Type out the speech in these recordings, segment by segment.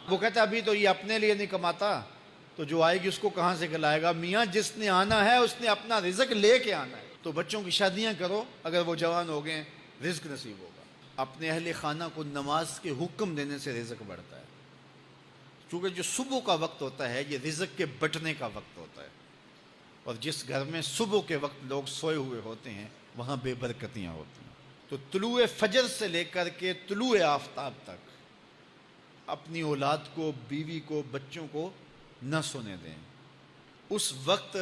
وہ کہتا ابھی تو یہ اپنے لیے نہیں کماتا تو جو آئے گی اس کو کہاں سے کھلائے گا؟ میاں جس نے آنا ہے اس نے اپنا رزق لے کے آنا ہے. تو بچوں کی شادیاں کرو، اگر وہ جوان ہو گئے رزق نصیب ہوگا. اپنے اہل خانہ کو نماز کے حکم دینے سے رزق بڑھتا ہے، کیونکہ جو صبح کا وقت ہوتا ہے یہ رزق کے بٹنے کا وقت ہوتا ہے، اور جس گھر میں صبح کے وقت لوگ سوئے ہوئے ہوتے ہیں وہاں بے برکتیاں ہوتی ہیں. تو طلوع فجر سے لے کر کے طلوع آفتاب تک اپنی اولاد کو، بیوی کو، بچوں کو نہ سونے دیں. اس وقت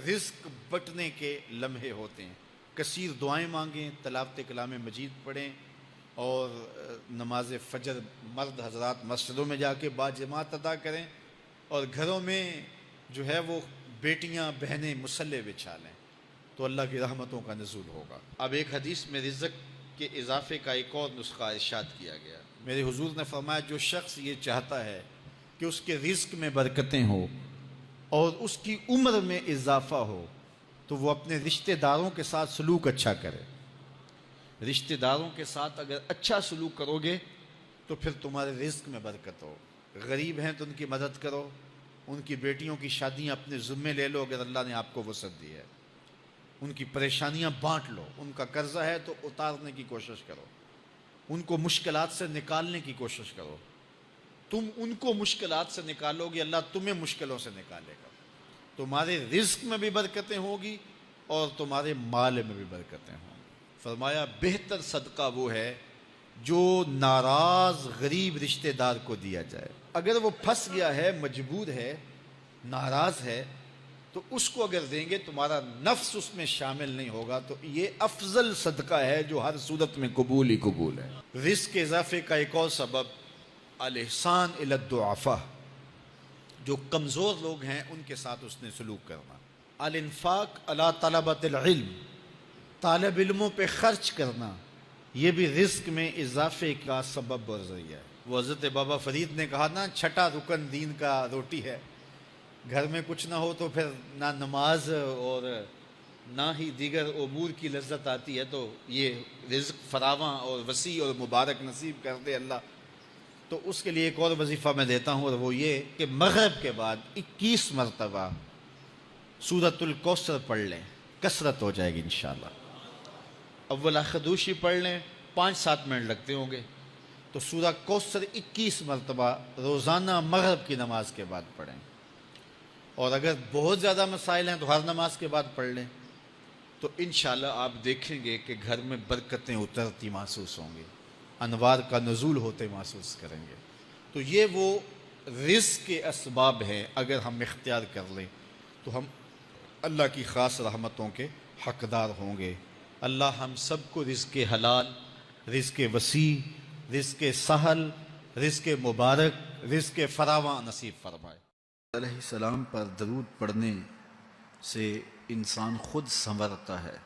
رزق بٹنے کے لمحے ہوتے ہیں. کثیر دعائیں مانگیں، تلاوت کلام مجید پڑھیں، اور نماز فجر مرد حضرات مسجدوں میں جا کے باجماعت ادا کریں، اور گھروں میں جو ہے وہ بیٹیاں بہنیں مصلے بچھا لیں تو اللہ کی رحمتوں کا نزول ہوگا. اب ایک حدیث میں رزق کے اضافے کا ایک اور نسخہ ارشاد کیا گیا. میرے حضور نے فرمایا جو شخص یہ چاہتا ہے کہ اس کے رزق میں برکتیں ہو اور اس کی عمر میں اضافہ ہو تو وہ اپنے رشتہ داروں کے ساتھ سلوک اچھا کرے. رشتہ داروں کے ساتھ اگر اچھا سلوک کرو گے تو پھر تمہارے رزق میں برکت ہو. غریب ہیں تو ان کی مدد کرو، ان کی بیٹیوں کی شادیاں اپنے ذمے لے لو اگر اللہ نے آپ کو وسعت دی ہے، ان کی پریشانیاں بانٹ لو، ان کا قرضہ ہے تو اتارنے کی کوشش کرو، ان کو مشکلات سے نکالنے کی کوشش کرو. تم ان کو مشکلات سے نکالو گے، اللہ تمہیں مشکلوں سے نکالے گا. تمہارے رزق میں بھی برکتیں ہوگی اور تمہارے مال میں بھی برکتیں ہوں. فرمایا بہتر صدقہ وہ ہے جو ناراض غریب رشتہ دار کو دیا جائے. اگر وہ پھنس گیا ہے، مجبور ہے، ناراض ہے، تو اس کو اگر دیں گے تمہارا نفس اس میں شامل نہیں ہوگا، تو یہ افضل صدقہ ہے جو ہر صورت میں قبول ہی قبول ہے. رزق کے اضافے کا ایک اور سبب الاحسان الی الضعفاء، جو کمزور لوگ ہیں ان کے ساتھ اس نے سلوک کرنا. الانفاق علی طلبۃ العلم، طالب علموں پہ خرچ کرنا، یہ بھی رزق میں اضافے کا سبب اور ذریعہ ہے. وہ حضرت بابا فرید نے کہا نا چھٹا رکن دین کا روٹی ہے. گھر میں کچھ نہ ہو تو پھر نہ نماز اور نہ ہی دیگر امور کی لذت آتی ہے. تو یہ رزق فراواں اور وسیع اور مبارک نصیب کر دے اللہ. تو اس کے لیے ایک اور وظیفہ میں دیتا ہوں، اور وہ یہ کہ مغرب کے بعد 21 مرتبہ سورۃ الکوثر پڑھ لیں، کثرت ہو جائے گی انشاءاللہ. اول خدوشی پڑھ لیں، 5-7 منٹ لگتے ہوں گے. تو سورہ کوثر 21 مرتبہ روزانہ مغرب کی نماز کے بعد پڑھیں. اور اگر بہت زیادہ مسائل ہیں تو ہر نماز کے بعد پڑھ لیں. تو انشاءاللہ آپ دیکھیں گے کہ گھر میں برکتیں اترتی محسوس ہوں گی، انوار کا نزول ہوتے محسوس کریں گے. تو یہ وہ رزق کے اسباب ہیں، اگر ہم اختیار کر لیں تو ہم اللہ کی خاص رحمتوں کے حقدار ہوں گے. اللہ ہم سب کو رزق حلال، رزق وسیع، رزق سہل، رزق مبارک، رزق فراواں نصیب فرمائے. علیہ السلام پر درود پڑھنے سے انسان خود سنورتا ہے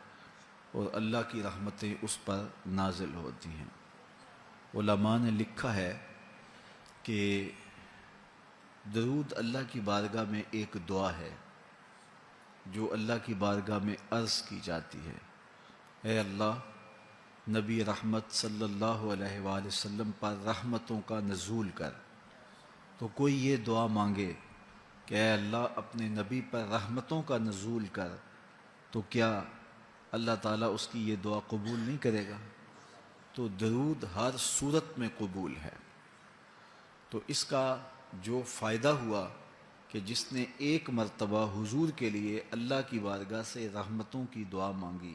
اور اللہ کی رحمتیں اس پر نازل ہوتی ہیں. علماء نے لکھا ہے کہ درود اللہ کی بارگاہ میں ایک دعا ہے جو اللہ کی بارگاہ میں عرض کی جاتی ہے. اے اللہ، نبی رحمت صلی اللہ علیہ وآلہ وسلم پر رحمتوں کا نزول کر. تو کوئی یہ دعا مانگے کہ اے اللہ اپنے نبی پر رحمتوں کا نزول کر، تو کیا اللہ تعالیٰ اس کی یہ دعا قبول نہیں کرے گا؟ تو درود ہر صورت میں قبول ہے. تو اس کا جو فائدہ ہوا کہ جس نے ایک مرتبہ حضور کے لیے اللہ کی بارگاہ سے رحمتوں کی دعا مانگی،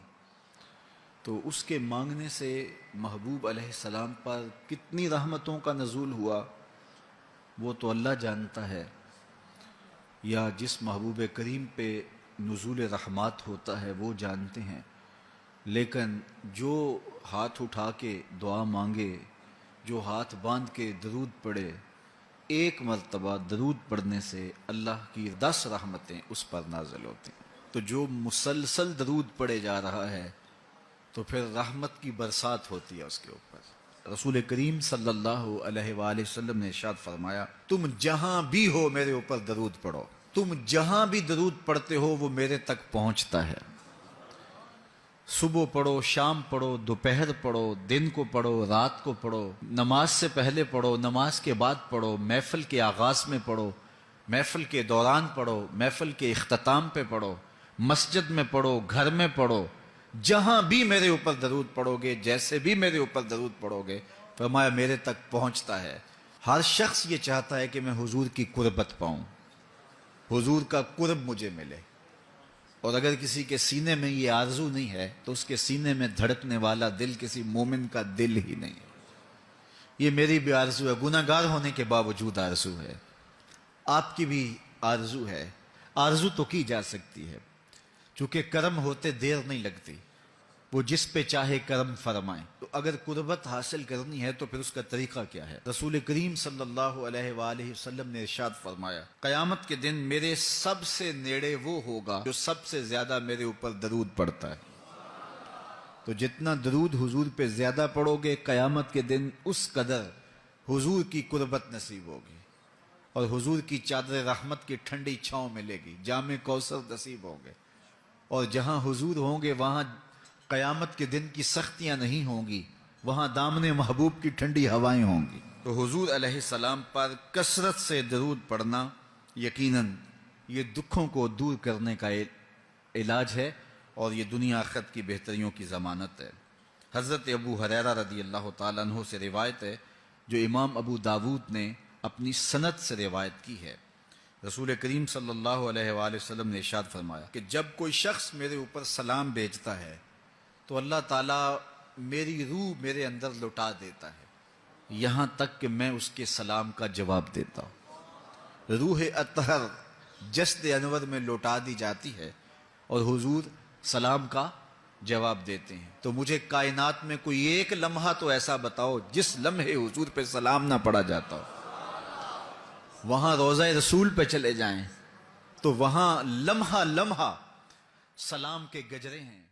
تو اس کے مانگنے سے محبوب علیہ السلام پر کتنی رحمتوں کا نزول ہوا وہ تو اللہ جانتا ہے، یا جس محبوب کریم پہ نزول رحمات ہوتا ہے وہ جانتے ہیں. لیکن جو ہاتھ اٹھا کے دعا مانگے، جو ہاتھ باندھ کے درود پڑھے، ایک مرتبہ درود پڑھنے سے اللہ کی 10 رحمتیں اس پر نازل ہوتی ہیں. تو جو مسلسل درود پڑھے جا رہا ہے تو پھر رحمت کی برسات ہوتی ہے اس کے اوپر. رسول کریم صلی اللہ علیہ وآلہ وسلم نے ارشاد فرمایا تم جہاں بھی ہو میرے اوپر درود پڑھو، تم جہاں بھی درود پڑھتے ہو وہ میرے تک پہنچتا ہے. صبح پڑھو، شام پڑھو، دوپہر پڑھو، دن کو پڑھو، رات کو پڑھو، نماز سے پہلے پڑھو، نماز کے بعد پڑھو، محفل کے آغاز میں پڑھو، محفل کے دوران پڑھو، محفل کے اختتام پہ پڑھو، مسجد میں پڑھو، گھر میں پڑھو، جہاں بھی میرے اوپر درود پڑھو گے، جیسے بھی میرے اوپر درود پڑھو گے، فرمایا میرے تک پہنچتا ہے۔ ہر شخص یہ چاہتا ہے کہ میں حضور کی قربت پاؤں، حضور کا قرب مجھے ملے، اور اگر کسی کے سینے میں یہ آرزو نہیں ہے تو اس کے سینے میں دھڑکنے والا دل کسی مومن کا دل ہی نہیں ہے۔ یہ میری بھی آرزو ہے، گناہ گار ہونے کے باوجود آرزو ہے، آپ کی بھی آرزو ہے۔ آرزو تو کی جا سکتی ہے، چونکہ کرم ہوتے دیر نہیں لگتی، وہ جس پہ چاہے کرم فرمائے۔ تو اگر قربت حاصل کرنی ہے تو پھر اس کا طریقہ کیا ہے؟ رسول کریم صلی اللہ علیہ وآلہ وسلم نے ارشاد فرمایا، قیامت کے دن میرے سب سے نیڑے وہ ہوگا جو سب سے زیادہ میرے اوپر درود پڑتا ہے۔ تو جتنا درود حضور پہ زیادہ پڑھو گے، قیامت کے دن اس قدر حضور کی قربت نصیب ہوگی، اور حضور کی چادر رحمت کی ٹھنڈی چھاؤں ملے گی، جام کوثر نصیب ہوں گے، اور جہاں حضور ہوں گے وہاں قیامت کے دن کی سختیاں نہیں ہوں گی، وہاں دامن محبوب کی ٹھنڈی ہوائیں ہوں گی۔ تو حضور علیہ السلام پر کثرت سے درود پڑھنا یقیناً یہ دکھوں کو دور کرنے کا علاج ہے، اور یہ دنیا آخرت کی بہتریوں کی ضمانت ہے۔ حضرت ابو ہریرہ رضی اللہ تعالیٰ عنہ سے روایت ہے، جو امام ابو داود نے اپنی سند سے روایت کی ہے۔ رسول کریم صلی اللہ علیہ وآلہ وسلم نے ارشاد فرمایا کہ جب کوئی شخص میرے اوپر سلام بھیجتا ہے تو اللہ تعالیٰ میری روح میرے اندر لٹا دیتا ہے، یہاں تک کہ میں اس کے سلام کا جواب دیتا ہوں۔ روح اطہر جسد انور میں لوٹا دی جاتی ہے، اور حضور سلام کا جواب دیتے ہیں۔ تو مجھے کائنات میں کوئی ایک لمحہ تو ایسا بتاؤ جس لمحے حضور پہ سلام نہ پڑا جاتا ہو۔ وہاں روضہ رسول پہ چلے جائیں تو وہاں لمحہ لمحہ سلام کے گجرے ہیں۔